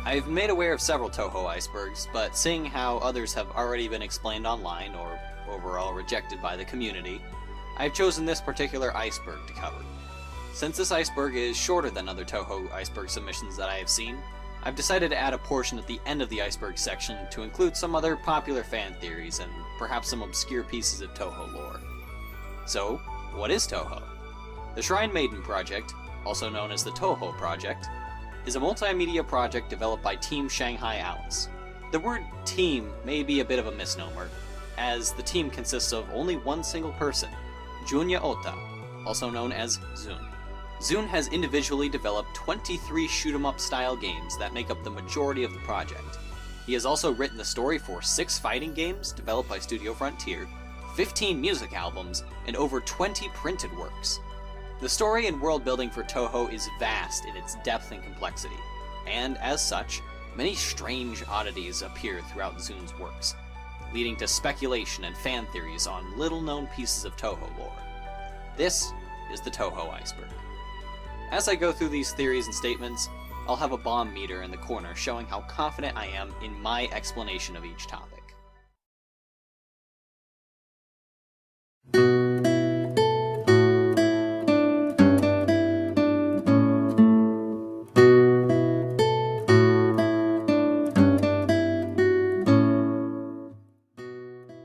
I've made aware of several Touhou icebergs, but seeing how others have already been explained online or overall rejected by the community, I've chosen this particular iceberg to cover. Since this iceberg is shorter than other Touhou iceberg submissions that I have seen, I've decided to add a portion at the end of the iceberg section to include some other popular fan theories and perhaps some obscure pieces of Touhou lore. So, what is Touhou? The Shrine Maiden Project, also known as the Touhou Project, is a multimedia project developed by Team Shanghai Alice. The word team may be a bit of a misnomer, as the team consists of only one single person, Junya Ota, also known as Zun. Zun has individually developed 23 shoot-'em-up style games that make up the majority of the project. He has also written the story for 6 fighting games developed by Studio Frontier, 15 music albums, and over 20 printed works. The story and world building for Touhou is vast in its depth and complexity, and as such, many strange oddities appear throughout Zun's works, leading to speculation and fan theories on little-known pieces of Touhou lore. This is the Touhou Iceberg. As I go through these theories and statements, I'll have a bomb meter in the corner showing how confident I am in my explanation of each topic.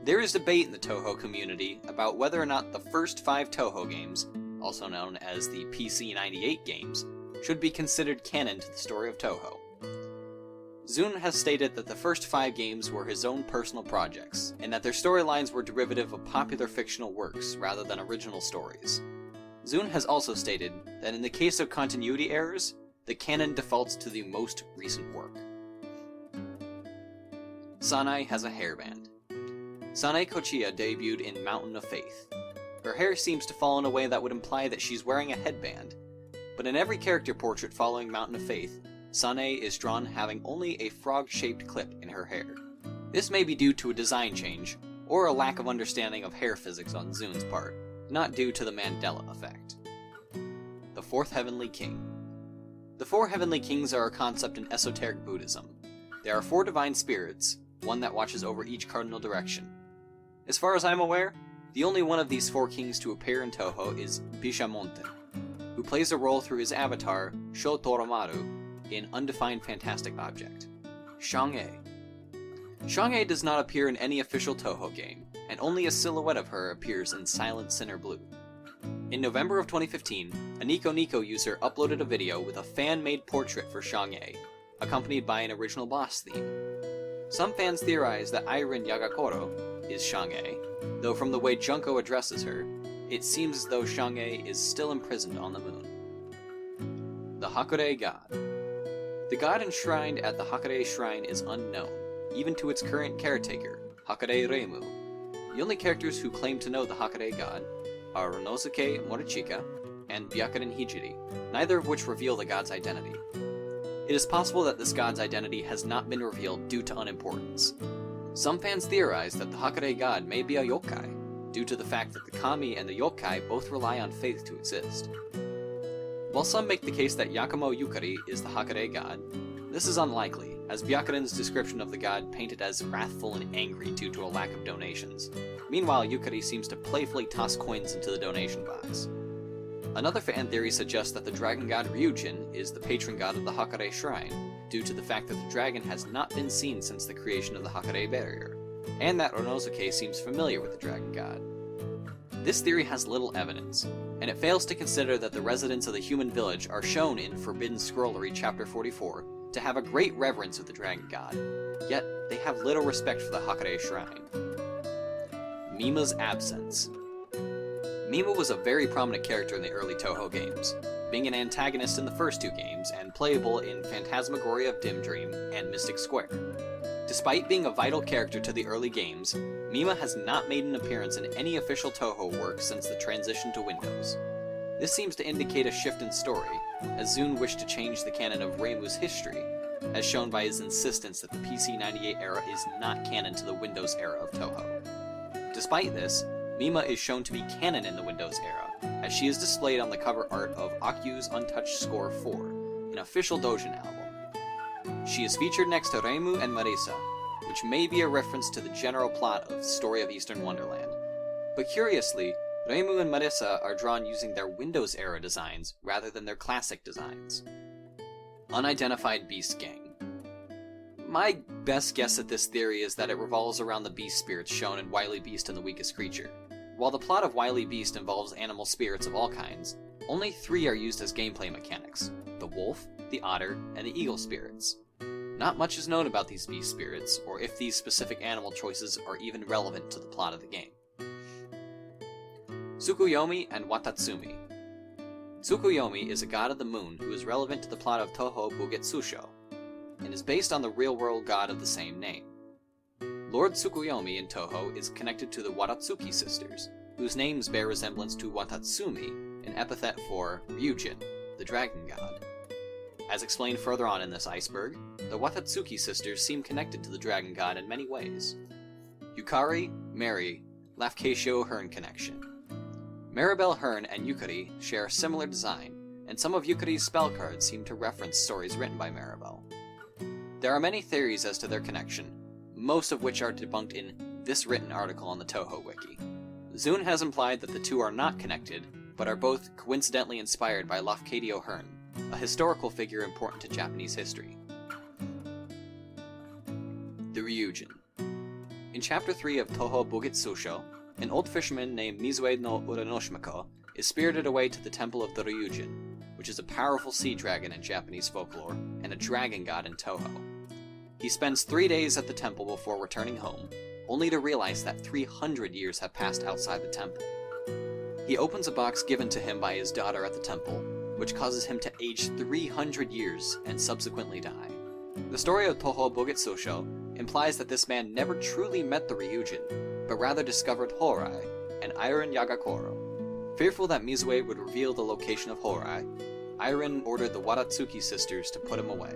There is debate in the Touhou community about whether or not the first 5 Touhou games, also known as the PC-98 games, should be considered canon to the story of Touhou. Zun has stated that the first 5 games were his own personal projects, and that their storylines were derivative of popular fictional works rather than original stories. Zun has also stated that in the case of continuity errors, the canon defaults to the most recent work. Sanae has a hairband. Sanae Kochiya debuted in Mountain of Faith. Her hair seems to fall in a way that would imply that she's wearing a headband, but in every character portrait following Mountain of Faith, Sanae is drawn having only a frog-shaped clip in her hair. This may be due to a design change, or a lack of understanding of hair physics on Zun's part, not due to the Mandela effect. The Fourth Heavenly King. The 4 Heavenly Kings are a concept in esoteric Buddhism. There are 4 divine spirits, one that watches over each cardinal direction. As far as I'm aware, the only one of these 4 kings to appear in Touhou is Bishamonte, who plays a role through his avatar, Sho Toromaru, in Undefined Fantastic Object. Shang-e. Shang-e does not appear in any official Touhou game, and only a silhouette of her appears in Silent Sinner Blue. In November of 2015, a Nico Nico user uploaded a video with a fan-made portrait for Shang-e, accompanied by an original boss theme. Some fans theorize that Irene Yagakoro is Shang-e, though from the way Junko addresses her, it seems as though Shang-e is still imprisoned on the moon. The Hakure God. The god enshrined at the Hakure Shrine is unknown, even to its current caretaker, Hakure Reimu. The only characters who claim to know the Hakure God are Ronosuke Morichika and Byakuren Hijiri, neither of which reveal the god's identity. It is possible that this god's identity has not been revealed due to unimportance. Some fans theorize that the Hakure God may be a yokai, due to the fact that the kami and the yokai both rely on faith to exist. While some make the case that Yakumo Yukari is the Hakure God, this is unlikely, as Byakuren's description of the god painted as wrathful and angry due to a lack of donations. Meanwhile, Yukari seems to playfully toss coins into the donation box. Another fan theory suggests that the dragon god Ryujin is the patron god of the Hakure Shrine, due to the fact that the dragon has not been seen since the creation of the Hakure barrier, and that Ronosuke seems familiar with the dragon god. This theory has little evidence, and it fails to consider that the residents of the human village are shown in Forbidden Scrollery Chapter 44 to have a great reverence of the dragon god, yet they have little respect for the Hakure Shrine. Mima's absence. Mima was a very prominent character in the early Touhou games, being an antagonist in the first 2 games and playable in Phantasmagoria of Dim Dream and Mystic Square. Despite being a vital character to the early games, Mima has not made an appearance in any official Touhou work since the transition to Windows. This seems to indicate a shift in story, as Zun wished to change the canon of Reimu's history, as shown by his insistence that the PC-98 era is not canon to the Windows era of Touhou. Despite this, Mima is shown to be canon in the Windows era, as she is displayed on the cover art of Akyu's Untouched Score 4, an official Dojin album. She is featured next to Reimu and Marisa, which may be a reference to the general plot of Story of Eastern Wonderland. But curiously, Reimu and Marisa are drawn using their Windows-era designs rather than their classic designs. Unidentified Beast Gang. My best guess at this theory is that it revolves around the beast spirits shown in Wily Beast and the Weakest Creature. While the plot of Wily Beast involves animal spirits of all kinds, only 3 are used as gameplay mechanics: the wolf, the otter, and the eagle spirits. Not much is known about these beast spirits, or if these specific animal choices are even relevant to the plot of the game. Tsukuyomi and Watatsumi. Tsukuyomi is a god of the moon who is relevant to the plot of Touhou Bugetsusho, and is based on the real-world god of the same name. Lord Tsukuyomi in Touhou is connected to the Watatsuki sisters, whose names bear resemblance to Watatsumi, an epithet for Ryujin, the dragon god. As explained further on in this Iceberg, the Watatsuki sisters seem connected to the dragon god in many ways. Yukari, Mary, Lafcacio Hearn connection. Maribel Hearn and Yukari share a similar design, and some of Yukari's spell cards seem to reference stories written by Maribel. There are many theories as to their connection, most of which are debunked in this written article on the Touhou wiki. Zune has implied that the two are not connected, but are both coincidentally inspired by Lafcadio Hearn, a historical figure important to Japanese history. The Ryujin. In Chapter 3 of Touhou Bugetsusho, an old fisherman named Mizue no Uranoshimako is spirited away to the temple of the Ryujin, which is a powerful sea dragon in Japanese folklore, and a dragon god in Touhou. He spends 3 days at the temple before returning home, only to realize that 300 years have passed outside the temple. He opens a box given to him by his daughter at the temple, which causes him to age 300 years and subsequently die. The story of Touhou Bugetsusho implies that this man never truly met the Ryujin, but rather discovered Horai, an Iron Yagakoro. Fearful that Mizue would reveal the location of Horai, Iron ordered the Watatsuki sisters to put him away.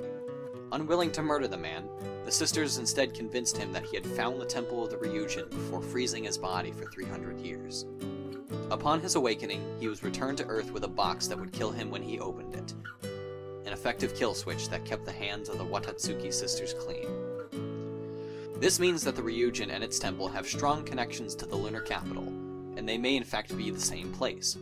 Unwilling to murder the man, the sisters instead convinced him that he had found the temple of the Ryujin before freezing his body for 300 years. Upon his awakening, he was returned to Earth with a box that would kill him when he opened it. An effective kill switch that kept the hands of the Watatsuki sisters clean. This means that the Ryujin and its temple have strong connections to the lunar capital, and they may in fact be the same place.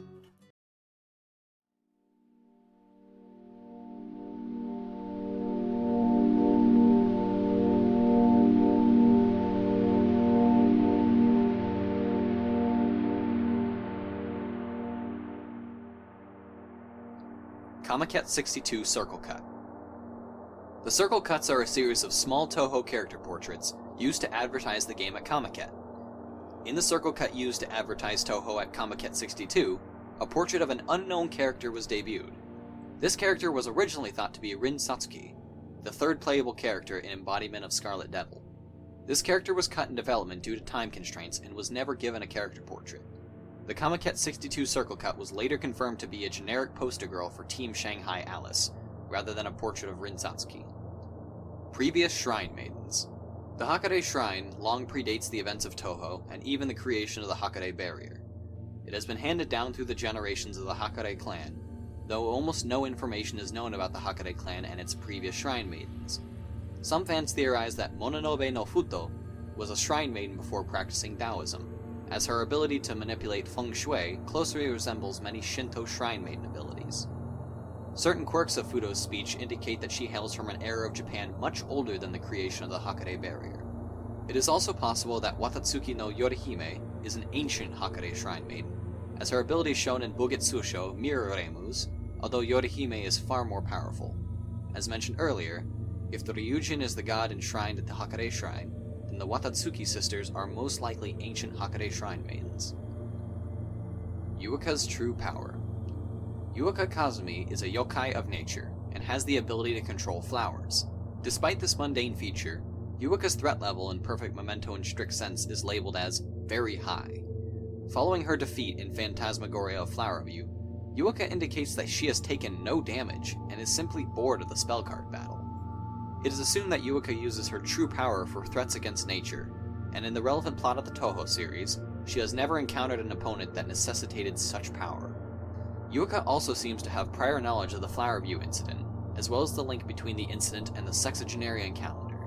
Kamaket 62 Circle Cut. The Circle Cuts are a series of small Touhou character portraits used to advertise the game at Kamaket. In the Circle Cut used to advertise Touhou at Kamaket 62, a portrait of an unknown character was debuted. This character was originally thought to be Rin Satsuki, the third playable character in embodiment of Scarlet Devil. This character was cut in development due to time constraints and was never given a character portrait. The Kamaket 62 Circle Cut was later confirmed to be a generic poster girl for Team Shanghai Alice, rather than a portrait of Rin Satsuki. Previous Shrine Maidens. The Hakare Shrine long predates the events of Touhou and even the creation of the Hakare Barrier. It has been handed down through the generations of the Hakare clan, though almost no information is known about the Hakare clan and its previous Shrine Maidens. Some fans theorize that Mononobe no Futo was a Shrine Maiden before practicing Taoism, as her ability to manipulate feng shui closely resembles many Shinto Shrine Maiden abilities. Certain quirks of Futo's speech indicate that she hails from an era of Japan much older than the creation of the Hakare Barrier. It is also possible that Watatsuki no Yorihime is an ancient Hakare Shrine Maiden, as her abilities shown in Bugetsusho mirror Reimu's, although Yorihime is far more powerful. As mentioned earlier, if the Ryujin is the god enshrined at the Hakare Shrine, then the Watatsuki sisters are most likely ancient Hakare Shrine Maidens. Yuika's true power. Yuika Kazumi is a yokai of nature, and has the ability to control flowers. Despite this mundane feature, Yuika's threat level in Perfect Memento in strict sense is labeled as very high. Following her defeat in Phantasmagoria of Flower View, Yuika indicates that she has taken no damage, and is simply bored of the spell card battle. It is assumed that Yuika uses her true power for threats against nature, and in the relevant plot of the Touhou series, she has never encountered an opponent that necessitated such power. Yuika also seems to have prior knowledge of the Flower View incident, as well as the link between the incident and the sexagenarian calendar.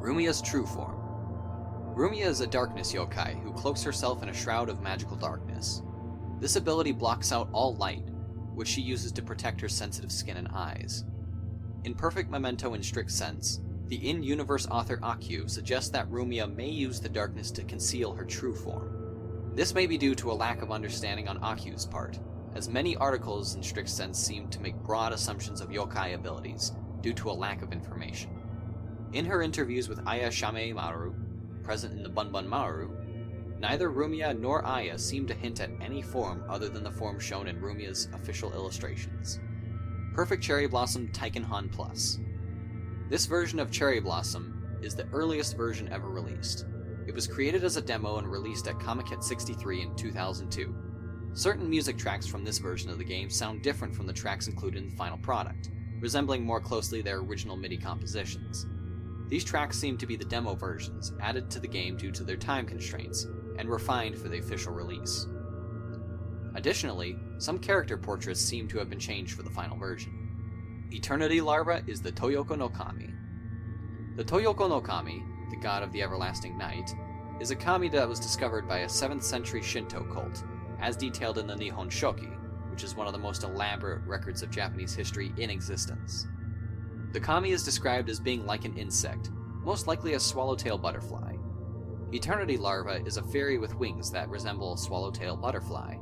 Rumia's true form. Rumia is a darkness yokai who cloaks herself in a shroud of magical darkness. This ability blocks out all light, which she uses to protect her sensitive skin and eyes. In perfect memento in strict sense, the in-universe author Akyu suggests that Rumia may use the darkness to conceal her true form. This may be due to a lack of understanding on Akyu's part, as many articles in strict sense seem to make broad assumptions of yokai abilities due to a lack of information. In her interviews with Aya Shame Maru, present in the Bunbun Maru, neither Rumia nor Aya seem to hint at any form other than the form shown in Rumia's official illustrations. Perfect Cherry Blossom Taiken Plus. This version of Cherry Blossom is the earliest version ever released. It was created as a demo and released at Comiket 63 in 2002. Certain music tracks from this version of the game sound different from the tracks included in the final product, resembling more closely their original MIDI compositions. These tracks seem to be the demo versions, added to the game due to their time constraints, and refined for the official release. Additionally, some character portraits seem to have been changed for the final version. Eternity Larva is the Toyoko no Kami. The Toyoko no Kami, the god of the everlasting night, is a kami that was discovered by a 7th century Shinto cult, as detailed in the Nihon Shoki, which is one of the most elaborate records of Japanese history in existence. The kami is described as being like an insect, most likely a swallowtail butterfly. Eternity Larva is a fairy with wings that resemble a swallowtail butterfly,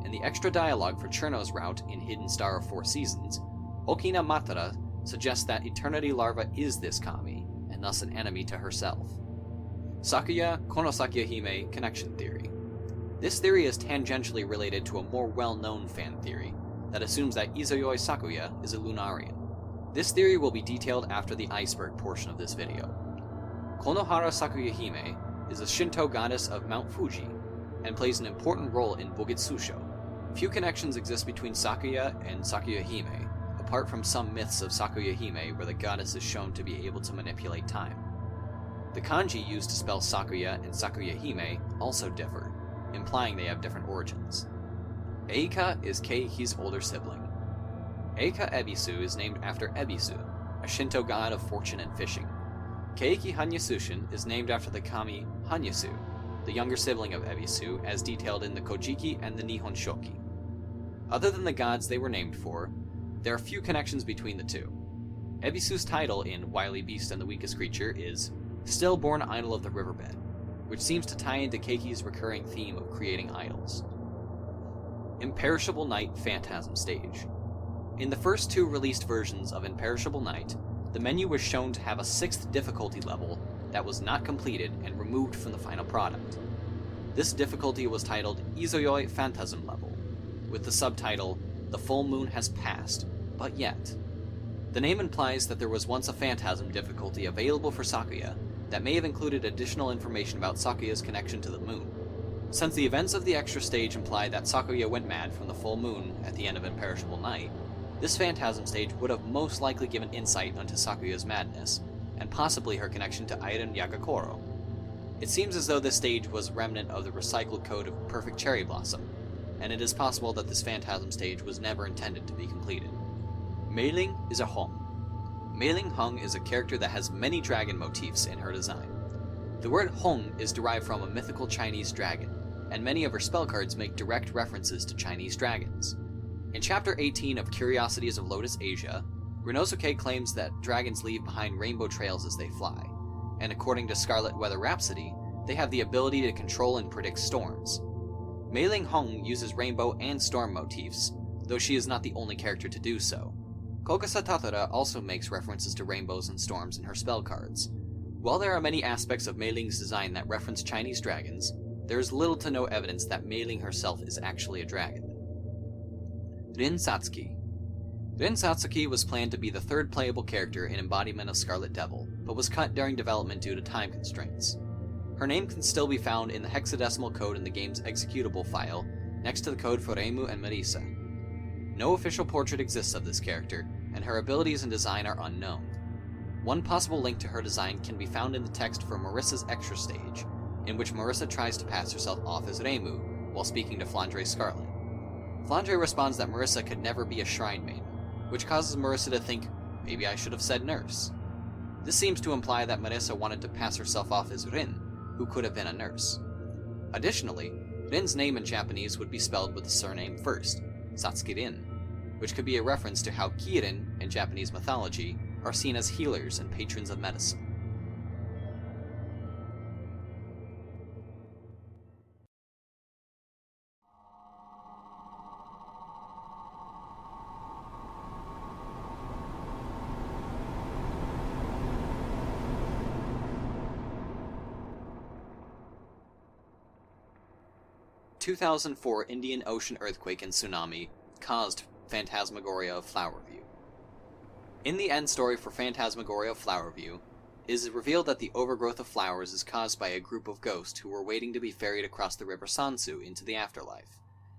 and the extra dialogue for Cherno's route in Hidden Star of Four Seasons, Okina Matara suggests that Eternity Larva is this kami, and thus an enemy to herself. Sakuya Konosakiya Hime connection theory. This theory is tangentially related to a more well-known fan theory that assumes that Izoyoi Sakuya is a Lunarian. This theory will be detailed after the Iceberg portion of this video. Konohara Sakuya Hime is a Shinto goddess of Mount Fuji, and plays an important role in Bogitsusho. Few connections exist between Sakuya and Sakuya Hime, apart from some myths of Sakuya Hime where the goddess is shown to be able to manipulate time. The kanji used to spell Sakuya and Sakuya Hime also differ, implying they have different origins. Eika is Keiichi's older sibling. Eika Ebisu is named after Ebisu, a Shinto god of fortune and fishing. Keiichi Hanyasushin is named after the kami Hanyasu, the younger sibling of Ebisu, as detailed in the Kojiki and the Nihon Shoki. Other than the gods they were named for, there are few connections between the two. Ebisu's title in Wily Beast and the Weakest Creature is Stillborn Idol of the Riverbed, which seems to tie into Keiki's recurring theme of creating idols. Imperishable Night Phantasm Stage. In the first two released versions of Imperishable Night, the menu was shown to have a 6th difficulty level that was not completed and removed from the final product. This difficulty was titled Izoyoi Phantasm Level, with the subtitle, The Full Moon Has Passed, But Yet. The name implies that there was once a Phantasm difficulty available for Sakuya that may have included additional information about Sakuya's connection to the moon. Since the events of the extra stage imply that Sakuya went mad from the full moon at the end of Imperishable Night, this Phantasm stage would have most likely given insight into Sakuya's madness, and possibly her connection to Airen Yagakoro. It seems as though this stage was a remnant of the recycled code of Perfect Cherry Blossom, and it is possible that this Phantasm stage was never intended to be completed. Meiling is a Hong. Meiling Hung is a character that has many dragon motifs in her design. The word Hong is derived from a mythical Chinese dragon, and many of her spell cards make direct references to Chinese dragons. In Chapter 18 of Curiosities of Lotus Asia, Renosuke claims that dragons leave behind rainbow trails as they fly, and according to Scarlet Weather Rhapsody, they have the ability to control and predict storms. Meiling Hong uses rainbow and storm motifs, though she is not the only character to do so. Kokasa Tatara also makes references to rainbows and storms in her spell cards. While there are many aspects of Meiling's design that reference Chinese dragons, there is little to no evidence that Meiling herself is actually a dragon. Rin Satsuki. Rin Satsuki was planned to be the third playable character in Embodiment of Scarlet Devil, but was cut during development due to time constraints. Her name can still be found in the hexadecimal code in the game's executable file, next to the code for Reimu and Marisa. No official portrait exists of this character, and her abilities and design are unknown. One possible link to her design can be found in the text for Marissa's extra stage, in which Marissa tries to pass herself off as Reimu while speaking to Flandre Scarlet. Flandre responds that Marissa could never be a shrine maiden, which causes Marissa to think, maybe I should have said nurse. This seems to imply that Marissa wanted to pass herself off as Rin, who could have been a nurse. Additionally, Rin's name in Japanese would be spelled with the surname first, Satsuki-rin, which could be a reference to how Kirin, in Japanese mythology, are seen as healers and patrons of medicine. The 2004 Indian Ocean earthquake and tsunami caused Phantasmagoria of Flowerview. In the end story for Phantasmagoria of Flowerview, it is revealed that the overgrowth of flowers is caused by a group of ghosts who were waiting to be ferried across the river Sansu into the afterlife.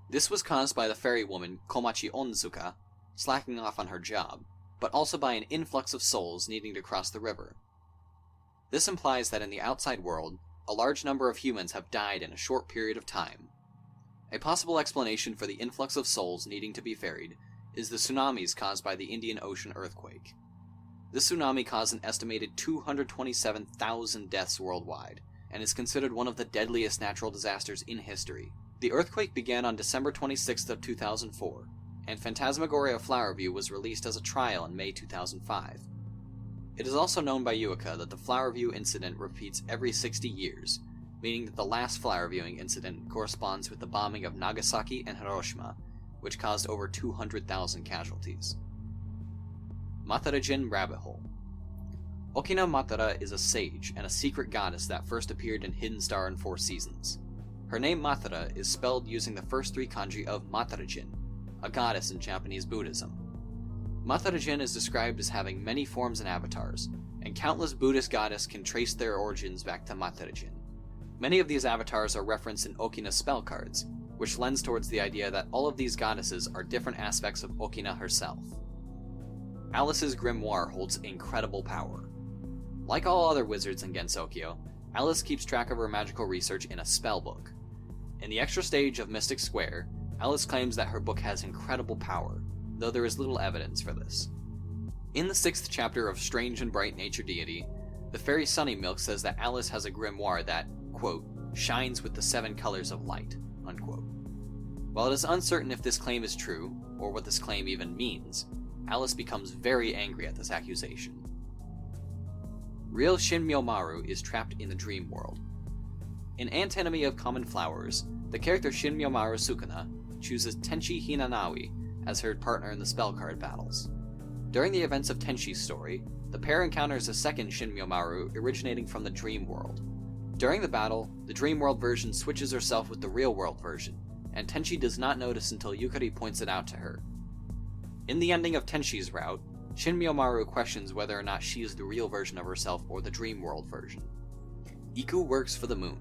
This was caused by the ferry woman Komachi Onzuka slacking off on her job, but also by an influx of souls needing to cross the river. This implies that in the outside world, a large number of humans have died in a short period of time. A possible explanation for the influx of souls needing to be ferried is the tsunamis caused by the Indian Ocean earthquake. This tsunami caused an estimated 227,000 deaths worldwide, and is considered one of the deadliest natural disasters in history. The earthquake began on December 26th of 2004, and Phantasmagoria of Flowerview was released as a trial in May 2005. It is also known by Yuuka that the Flowerview incident repeats every 60 years, meaning that the last flower viewing incident corresponds with the bombing of Nagasaki and Hiroshima, which caused over 200,000 casualties. Matarajin Rabbit Hole. Okina Matara is a sage and a secret goddess that first appeared in Hidden Star and Four Seasons. Her name Matara is spelled using the first three kanji of Matarajin, a goddess in Japanese Buddhism. Matarajin is described as having many forms and avatars, and countless Buddhist goddesses can trace their origins back to Matarajin. Many of these avatars are referenced in Okina spell cards, which lends towards the idea that all of these goddesses are different aspects of Okina herself. Alice's grimoire holds incredible power. Like all other wizards in Gensokyo, Alice keeps track of her magical research in a spell book. In the extra stage of Mystic Square, Alice claims that her book has incredible power, though there is little evidence for this. In the 6th chapter of Strange and Bright Nature Deity, the fairy Sunnymilk says that Alice has a grimoire that, quote, shines with the 7 colors of light, unquote. While it is uncertain if this claim is true, or what this claim even means, Alice becomes very angry at this accusation. Real Shinmyomaru is trapped in the dream world. In Antinomy of Common Flowers, the character Shinmyomaru Sukuna chooses Tenchi Hinanawi as her partner in the spell card battles. During the events of Tenshi's story, the pair encounters a second Shinmyomaru originating from the dream world. During the battle, the dream world version switches herself with the real world version, and Tenchi does not notice until Yukari points it out to her. In the ending of Tenshi's route, Shinmyomaru questions whether or not she is the real version of herself or the dream world version. Iku works for the moon.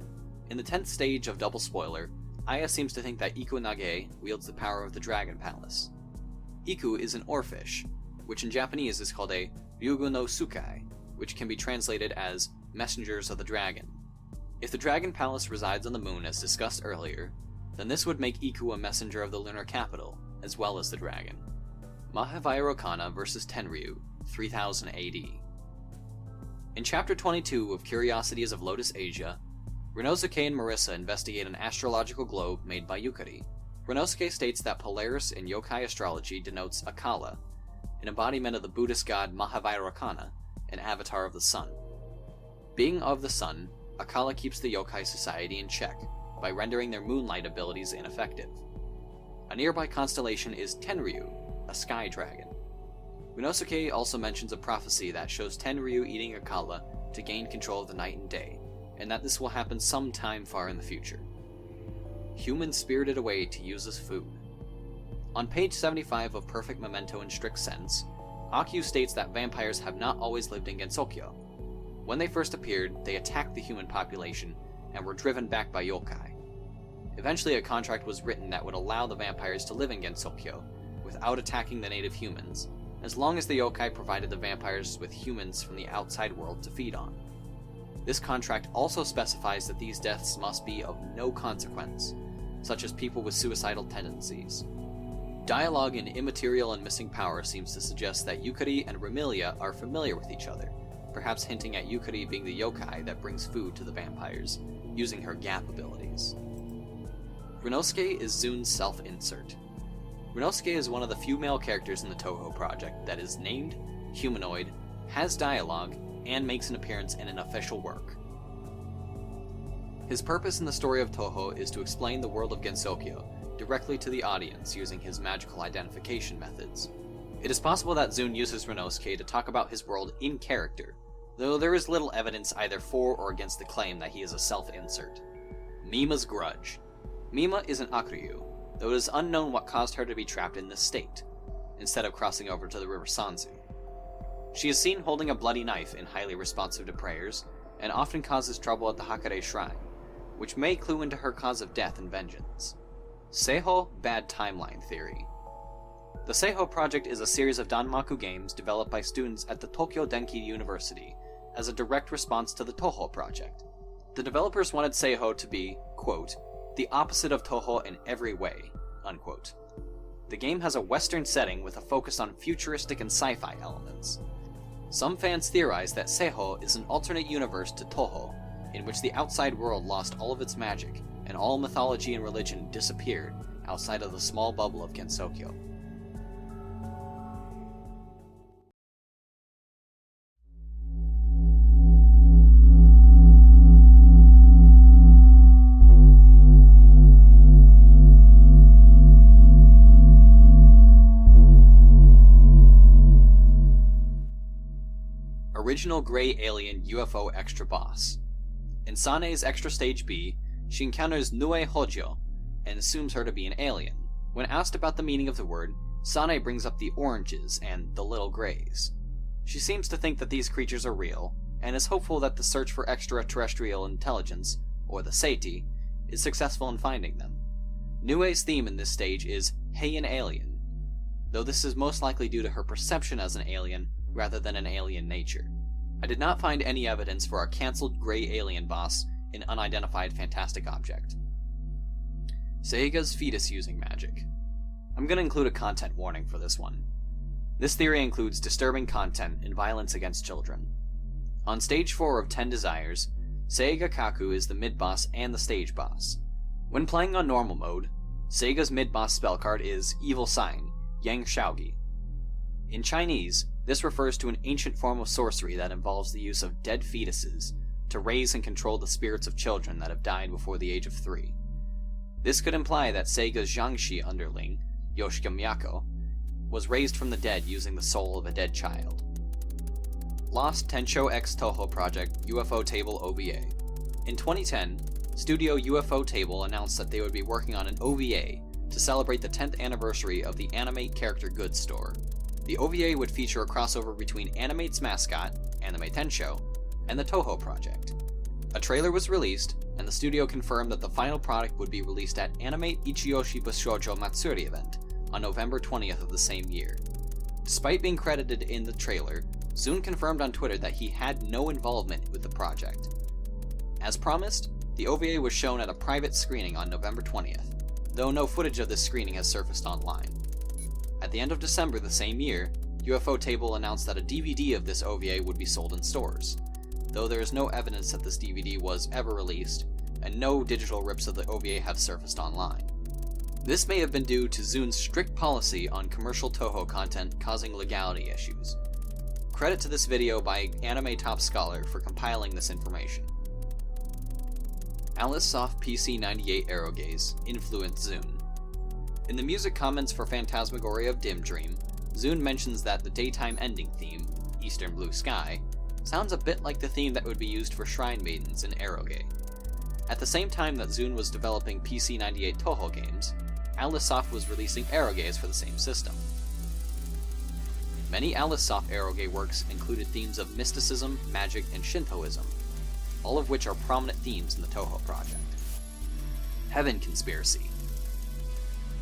In the 10th stage of Double Spoiler, Aya seems to think that Iku Nage wields the power of the Dragon Palace. Iku is an oarfish, which in Japanese is called a Ryugu no Sukai, which can be translated as Messengers of the Dragon. If the Dragon Palace resides on the moon as discussed earlier, then this would make Iku a messenger of the lunar capital, as well as the dragon. Mahavairakana vs. Tenryu, 3000 AD. In Chapter 22 of Curiosities of Lotus Asia, Renosuke and Marissa investigate an astrological globe made by Yukari. Renosuke states that Polaris in yokai astrology denotes Akala, an embodiment of the Buddhist god Mahavairakana, an avatar of the sun. Being of the sun, Akala keeps the yokai society in check by rendering their moonlight abilities ineffective. A nearby constellation is Tenryu, a sky dragon. Renosuke also mentions a prophecy that shows Tenryu eating Akala to gain control of the night and day, and that this will happen sometime far in the future. Humans spirited away to use as food. On page 75 of Perfect Memento in Strict Sense, Akyu states that vampires have not always lived in Gensokyo. When they first appeared, they attacked the human population and were driven back by yokai. Eventually a contract was written that would allow the vampires to live in Gensokyo without attacking the native humans, as long as the yokai provided the vampires with humans from the outside world to feed on. This contract also specifies that these deaths must be of no consequence, such as people with suicidal tendencies. Dialogue in Immaterial and Missing Power seems to suggest that Yukari and Remilia are familiar with each other, perhaps hinting at Yukari being the yokai that brings food to the vampires, using her gap abilities. Ryunosuke is Zune's self-insert. Ryunosuke is one of the few male characters in the Touhou Project that is named, humanoid, has dialogue, and makes an appearance in an official work. His purpose in the story of Touhou is to explain the world of Gensokyo directly to the audience using his magical identification methods. It is possible that Zune uses Ryunosuke to talk about his world in character, though there is little evidence either for or against the claim that he is a self-insert. Mima's Grudge. Mima is an Akuryu, though it is unknown what caused her to be trapped in this state, instead of crossing over to the river Sanzu. She is seen holding a bloody knife and highly responsive to prayers, and often causes trouble at the Hakare Shrine, which may clue into her cause of death and vengeance. Seiho Bad Timeline Theory. The Touhou Project is a series of Danmaku games developed by students at the Tokyo Denki University as a direct response to the Touhou Project. The developers wanted Touhou to be, quote, the opposite of Touhou in every way, unquote. The game has a Western setting with a focus on futuristic and sci-fi elements. Some fans theorize that Touhou is an alternate universe to Touhou, in which the outside world lost all of its magic, and all mythology and religion disappeared outside of the small bubble of Gensokyo. Original Grey Alien UFO Extra Boss. In Sane's Extra Stage B, she encounters Nue Hojo, and assumes her to be an alien. When asked about the meaning of the word, Sane brings up the oranges and the little greys. She seems to think that these creatures are real, and is hopeful that the search for extraterrestrial intelligence, or the Seiti, is successful in finding them. Nue's theme in this stage is Hey an Alien, though this is most likely due to her perception as an alien rather than an alien nature. I did not find any evidence for our cancelled Grey Alien boss in Unidentified Fantastic Object. Seiga's fetus using magic. I'm going to include a content warning for this one. This theory includes disturbing content and violence against children. On stage 4 of 10 Desires, Seiga Kaku is the mid-boss and the stage boss. When playing on normal mode, Seiga's mid-boss spell card is Evil Sign, Yang Shaogi. In Chinese, this refers to an ancient form of sorcery that involves the use of dead fetuses to raise and control the spirits of children that have died before the age of 3. This could imply that Seiga's Jiangshi underling, Yoshika Miyako, was raised from the dead using the soul of a dead child. Lost Tensho X Touhou Project UFO Table OVA. In 2010, Studio UFO Table announced that they would be working on an OVA to celebrate the 10th anniversary of the Animate Character Goods store. The OVA would feature a crossover between Animate's mascot, Anime Tensho, and the Touhou Project. A trailer was released, and the studio confirmed that the final product would be released at Animate Ichiyoshi Bashoujo Matsuri event on November 20th of the same year. Despite being credited in the trailer, Zune confirmed on Twitter that he had no involvement with the project. As promised, the OVA was shown at a private screening on November 20th, though no footage of this screening has surfaced online. At the end of December the same year, UFO Table announced that a DVD of this OVA would be sold in stores, though there is no evidence that this DVD was ever released, and no digital rips of the OVA have surfaced online. This may have been due to Zune's strict policy on commercial Touhou content causing legality issues. Credit to this video by Anime Top Scholar for compiling this information. Alice Soft PC98 Aerogaze influenced Zune. In the music comments for Phantasmagoria of Dim Dream, Zune mentions that the daytime ending theme, Eastern Blue Sky, sounds a bit like the theme that would be used for Shrine Maidens in Aeroge. At the same time that Zune was developing PC98 Touhou games, Alice Soft was releasing Aerogaze for the same system. Many Alice Soft Aeroge works included themes of mysticism, magic, and Shintoism, all of which are prominent themes in the Touhou Project. Heaven Conspiracy.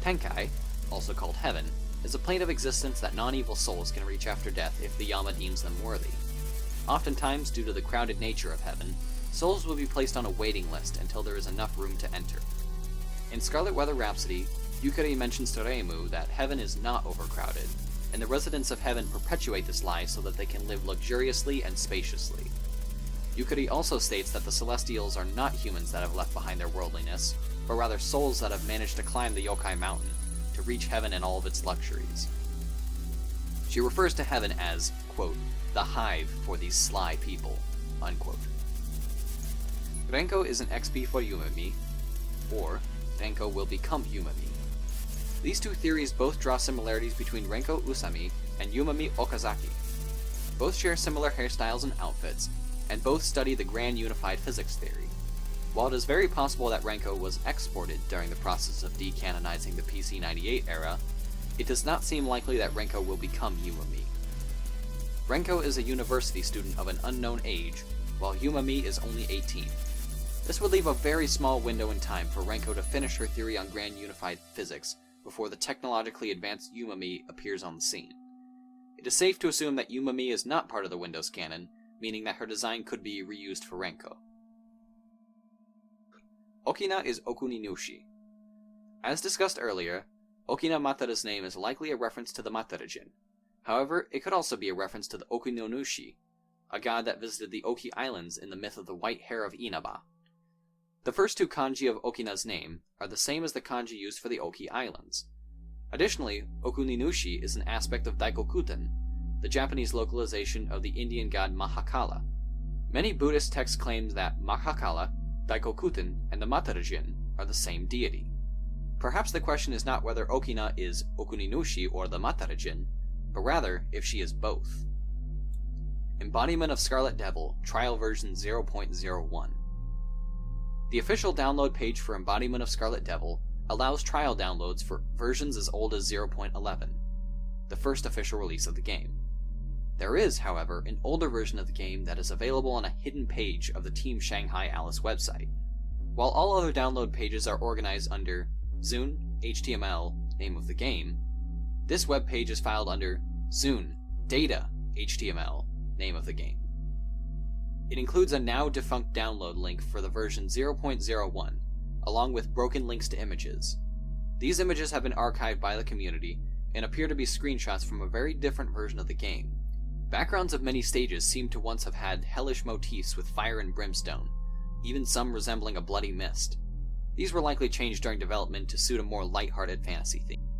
Tenkai, also called Heaven, is a plane of existence that non-evil souls can reach after death if the Yama deems them worthy. Oftentimes, due to the crowded nature of Heaven, souls will be placed on a waiting list until there is enough room to enter. In Scarlet Weather Rhapsody, Yukari mentions to Reimu that heaven is not overcrowded, and the residents of heaven perpetuate this lie so that they can live luxuriously and spaciously. Yukari also states that the Celestials are not humans that have left behind their worldliness, but rather souls that have managed to climb the Yokai Mountain to reach heaven and all of its luxuries. She refers to heaven as, quote, the hive for these sly people, unquote. Renko is an XP for Yumami, or Renko will become Yumami. These two theories both draw similarities between Renko Usami and Yumami Okazaki. Both share similar hairstyles and outfits, and both study the grand unified physics theory. While it is very possible that Renko was exported during the process of decanonizing the PC-98 era, it does not seem likely that Renko will become Yumami. Renko is a university student of an unknown age, while Yumami is only 18. This would leave a very small window in time for Renko to finish her theory on grand unified physics before the technologically advanced Yumami appears on the scene. It is safe to assume that Yumami is not part of the Windows canon, meaning that her design could be reused for Renko. Okina is Okuninushi. As discussed earlier, Okina Matara's name is likely a reference to the Matara-jin. However, it could also be a reference to the Okuninushi, a god that visited the Oki Islands in the myth of the White Hare of Inaba. The first two kanji of Okina's name are the same as the kanji used for the Oki Islands. Additionally, Okuninushi is an aspect of Daikokuten, the Japanese localization of the Indian god Mahakala. Many Buddhist texts claim that Mahakala, Daikokuten, and the Matara-jin are the same deity. Perhaps the question is not whether Okina is Okuninushi or the Matara-jin, but rather if she is both. Embodiment of Scarlet Devil, Trial Version 0.01. The official download page for Embodiment of Scarlet Devil allows trial downloads for versions as old as 0.11, the first official release of the game. There is, however, an older version of the game that is available on a hidden page of the Team Shanghai Alice website. While all other download pages are organized under Zune, HTML, name of the game, this web page is filed under Zune, Data, HTML, name of the game. It includes a now defunct download link for the version 0.01, along with broken links to images. These images have been archived by the community and appear to be screenshots from a very different version of the game. Backgrounds of many stages seem to once have had hellish motifs with fire and brimstone, even some resembling a bloody mist. These were likely changed during development to suit a more lighthearted fantasy theme.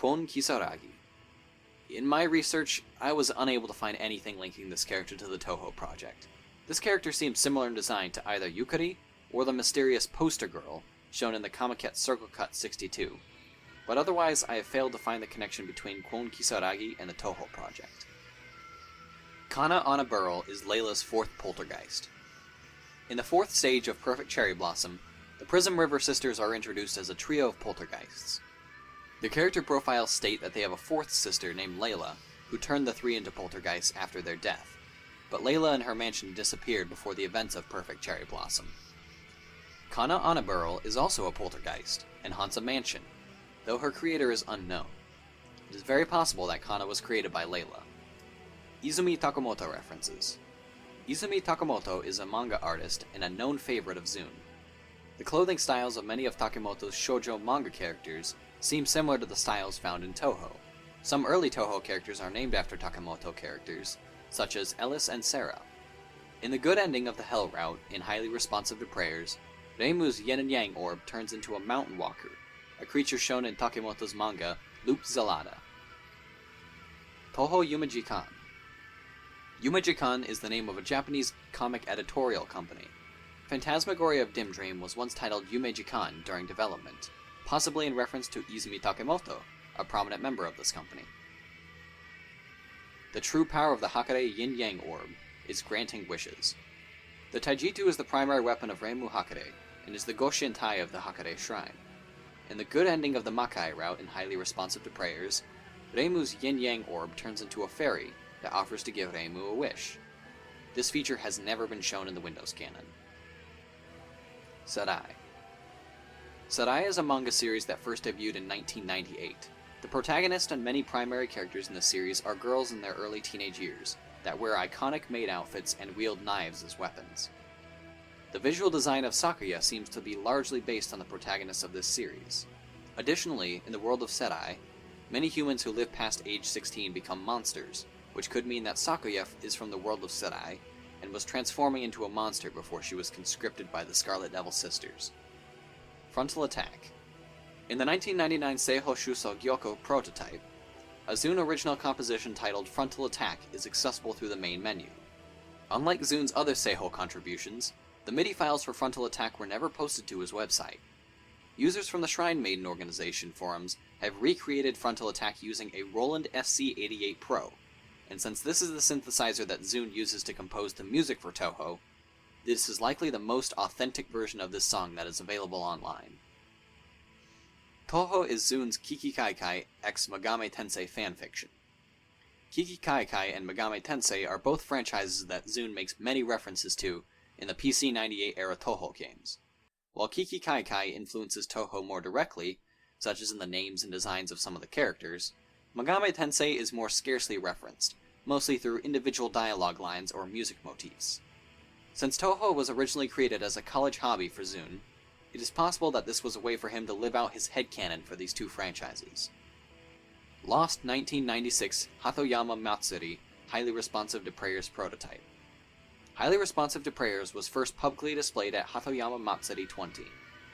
Kwon Kisaragi. In my research, I was unable to find anything linking this character to the Touhou Project. This character seems similar in design to either Yukari or the mysterious poster girl shown in the Comiket Circle Cut 62, but otherwise I have failed to find the connection between Kwon Kisaragi and the Touhou Project. Kana Anaburl is Layla's fourth poltergeist. In the fourth stage of Perfect Cherry Blossom, the Prism River sisters are introduced as a trio of poltergeists. Their character profiles state that they have a fourth sister named Layla, who turned the three into poltergeists after their death, but Layla and her mansion disappeared before the events of Perfect Cherry Blossom. Kana Anaburl is also a poltergeist, and haunts a mansion, though her creator is unknown. It is very possible that Kana was created by Layla. Izumi Takamoto references. Izumi Takamoto is a manga artist and a known favorite of Zune. The clothing styles of many of Takamoto's shoujo manga characters seem similar to the styles found in Touhou. Some early Touhou characters are named after Takamoto characters, such as Ellis and Sarah. In the good ending of the Hell Route, in Highly Responsive to Prayers, Reimu's Yin and Yang orb turns into a mountain walker, a creature shown in Takamoto's manga, Loop Zelada. Touhou Yumejikan. Yumejikan is the name of a Japanese comic editorial company. Phantasmagoria of Dim Dream was once titled Yumejikan during development, possibly in reference to Izumi Takamoto, a prominent member of this company. The true power of the Hakare Yin-Yang orb is granting wishes. The Taijitu is the primary weapon of Reimu Hakare, and is the Goshintai of the Hakare Shrine. In the good ending of the Makai route in Highly Responsive to Prayers, Reimu's Yin-Yang orb turns into a fairy that offers to give Reimu a wish. This feature has never been shown in the Windows canon. Serai. Serai is a manga series that first debuted in 1998. The protagonist and many primary characters in the series are girls in their early teenage years that wear iconic maid outfits and wield knives as weapons. The visual design of Sakuya seems to be largely based on the protagonist of this series. Additionally, in the world of Serai, many humans who live past age 16 become monsters, which could mean that Sakuya is from the world of Serai and was transforming into a monster before she was conscripted by the Scarlet Devil Sisters. Frontal Attack. In the 1999 Seiho Shuso Gyoko prototype, a Zune original composition titled Frontal Attack is accessible through the main menu. Unlike Zune's other Seiho contributions, the MIDI files for Frontal Attack were never posted to his website. Users from the Shrine Maiden organization forums have recreated Frontal Attack using a Roland SC88 Pro, and since this is the synthesizer that Zune uses to compose the music for Touhou, this is likely the most authentic version of this song that is available online. Touhou is Zune's Kiki Kai Kai x Megame Tensei fanfiction. Kiki Kai Kai and Megame Tensei are both franchises that Zune makes many references to in the PC-98 era Touhou games. While Kiki Kai Kai influences Touhou more directly, such as in the names and designs of some of the characters, Megame Tensei is more scarcely referenced, mostly through individual dialogue lines or music motifs. Since Touhou was originally created as a college hobby for Zune, it is possible that this was a way for him to live out his headcanon for these two franchises. Lost 1996 Hatoyama Matsuri Highly Responsive to Prayers prototype. Highly Responsive to Prayers was first publicly displayed at Hatoyama Matsuri 20,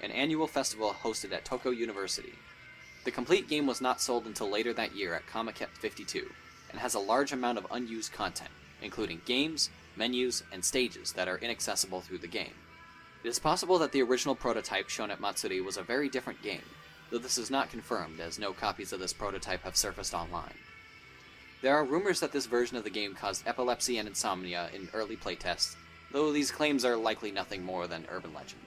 an annual festival hosted at Tokyo University. The complete game was not sold until later that year at Comiket 52, and has a large amount of unused content, including games, menus, and stages that are inaccessible through the game. It is possible that the original prototype shown at Matsuri was a very different game, though this is not confirmed as no copies of this prototype have surfaced online. There are rumors that this version of the game caused epilepsy and insomnia in early playtests, though these claims are likely nothing more than urban legend.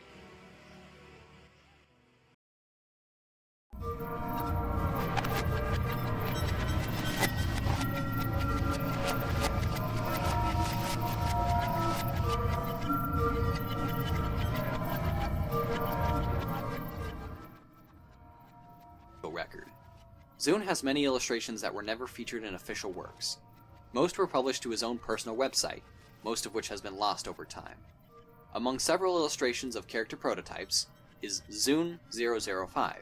Record. Zune has many illustrations that were never featured in official works. Most were published to his own personal website, most of which has been lost over time. Among several illustrations of character prototypes is Zune 005.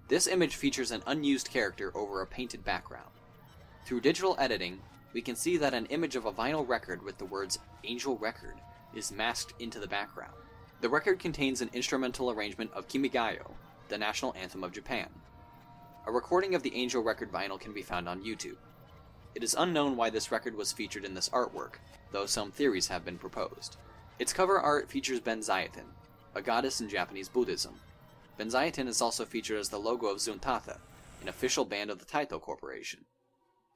This image features an unused character over a painted background. Through digital editing, we can see that an image of a vinyl record with the words Angel Record is masked into the background. The record contains an instrumental arrangement of Kimigayo, the national anthem of Japan. A recording of the Angel Record vinyl can be found on YouTube. It is unknown why this record was featured in this artwork, though some theories have been proposed. Its cover art features Benzaiten, a goddess in Japanese Buddhism. Benzaiten is also featured as the logo of Zuntata, an official band of the Taito Corporation.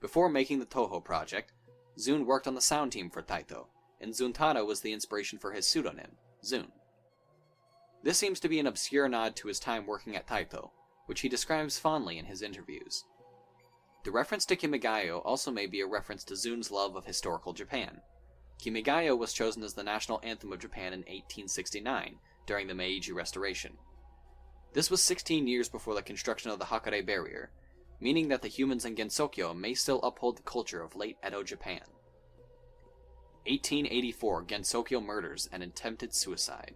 Before making the Touhou Project, Zune worked on the sound team for Taito, and Zuntata was the inspiration for his pseudonym, Zune. This seems to be an obscure nod to his time working at Taito, which he describes fondly in his interviews. The reference to Kimigayo also may be a reference to Zune's love of historical Japan. Kimigayo was chosen as the national anthem of Japan in 1869, during the Meiji Restoration. This was 16 years before the construction of the Hakare Barrier, meaning that the humans in Gensokyo may still uphold the culture of late Edo Japan. 1884 Gensokyo murders and attempted suicide.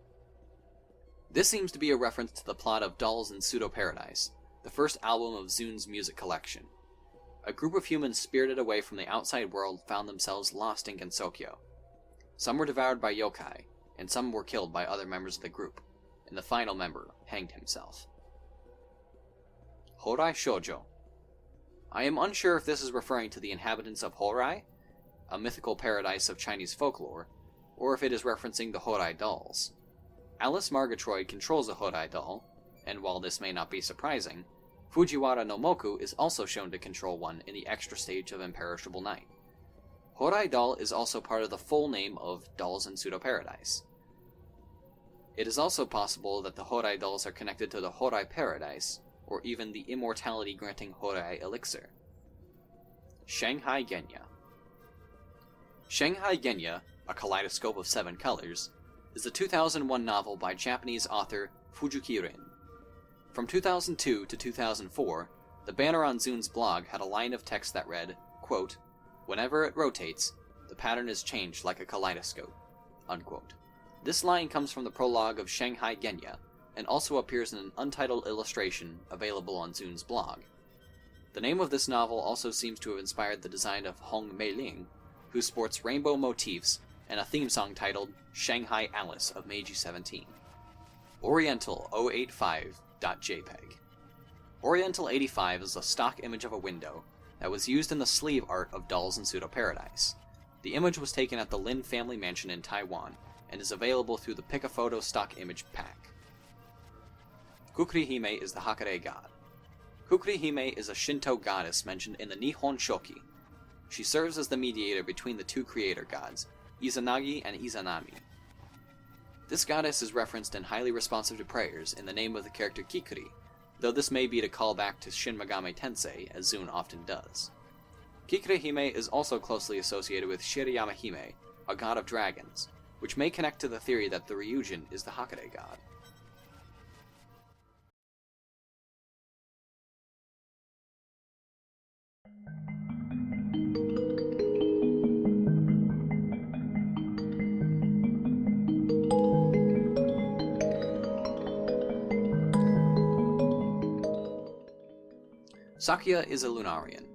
This seems to be a reference to the plot of Dolls in Pseudo-Paradise, the first album of Zune's music collection. A group of humans spirited away from the outside world found themselves lost in Gensokyo. Some were devoured by yokai, and some were killed by other members of the group, and the final member hanged himself. Horai Shoujo. I am unsure if this is referring to the inhabitants of Horai, a mythical paradise of Chinese folklore, or if it is referencing the Horai dolls. Alice Murgatroyd controls a Horai doll, and while this may not be surprising, Fujiwara no Moku is also shown to control one in the extra stage of Imperishable Night. Horai doll is also part of the full name of Dolls in Pseudo-Paradise. It is also possible that the Horai dolls are connected to the Horai Paradise, or even the immortality-granting Horai elixir. Shanghai Genya. Shanghai Genya, a kaleidoscope of 7 colors, is the 2001 novel by Japanese author Fujiki Rin. From 2002 to 2004, the banner on Zun's blog had a line of text that read, quote, "Whenever it rotates, the pattern is changed like a kaleidoscope," unquote. This line comes from the prologue of Shanghai Genya, and also appears in an untitled illustration available on Zun's blog. The name of this novel also seems to have inspired the design of Hong Meiling, who sports rainbow motifs and a theme song titled Shanghai Alice of Meiji 17. Oriental085.jpg. Oriental 85 is a stock image of a window that was used in the sleeve art of Dolls in Pseudo Paradise. The image was taken at the Lin family mansion in Taiwan, and is available through the Pick a Photo stock image pack. Kukurihime is the Hakare god. Kukurihime is a Shinto goddess mentioned in the Nihon Shoki. She serves as the mediator between the two creator gods, Izanagi and Izanami. This goddess is referenced in Highly Responsive to Prayers in the name of the character Kikuri, though this may be to call back to Shin Megami Tensei, as Zun often does. Kikurihime is also closely associated with Shirayama Hime, a god of dragons, which may connect to the theory that the Ryujin is the Hakare god. Sakuya is a Lunarian.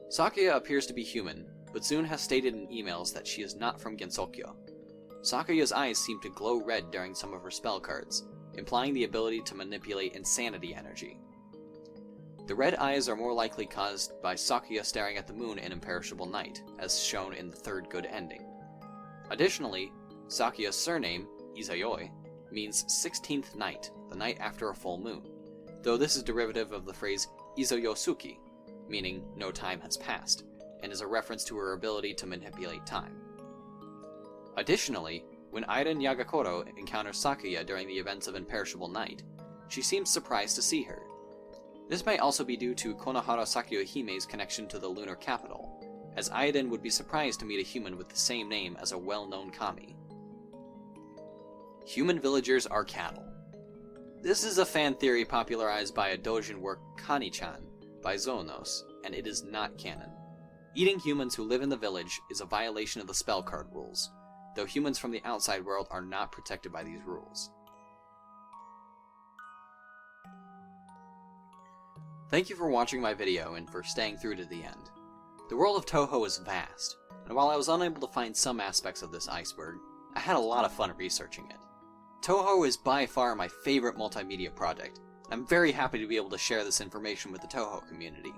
Sakuya appears to be human, but Zun has stated in emails that she is not from Gensokyo. Sakuya's eyes seem to glow red during some of her spell cards, implying the ability to manipulate insanity energy. The red eyes are more likely caused by Sakuya staring at the moon in Imperishable Night, as shown in the third good ending. Additionally, Sakuya's surname, Izayoi, means 16th night, the night after a full moon, though this is derivative of the phrase Izoyosuki, meaning no time has passed, and is a reference to her ability to manipulate time. Additionally, when Airen Yagakoro encounters Sakuya during the events of Imperishable Night, she seems surprised to see her. This may also be due to Konohara Sakuya Hime's connection to the lunar capital, as Airen would be surprised to meet a human with the same name as a well-known kami. Human villagers are cattle. This is a fan theory popularized by a doujin work Kani-chan by Zoonos, and it is not canon. Eating humans who live in the village is a violation of the spell card rules, though humans from the outside world are not protected by these rules. Thank you for watching my video and for staying through to the end. The world of Touhou is vast, and while I was unable to find some aspects of this iceberg, I had a lot of fun researching it. Touhou is by far my favorite multimedia project, and I'm very happy to be able to share this information with the Touhou community.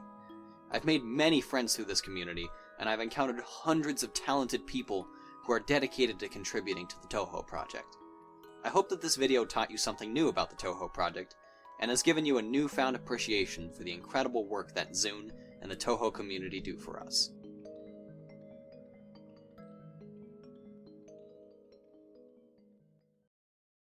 I've made many friends through this community, and I've encountered hundreds of talented people who are dedicated to contributing to the Touhou Project. I hope that this video taught you something new about the Touhou Project, and has given you a newfound appreciation for the incredible work that Zun and the Touhou community do for us.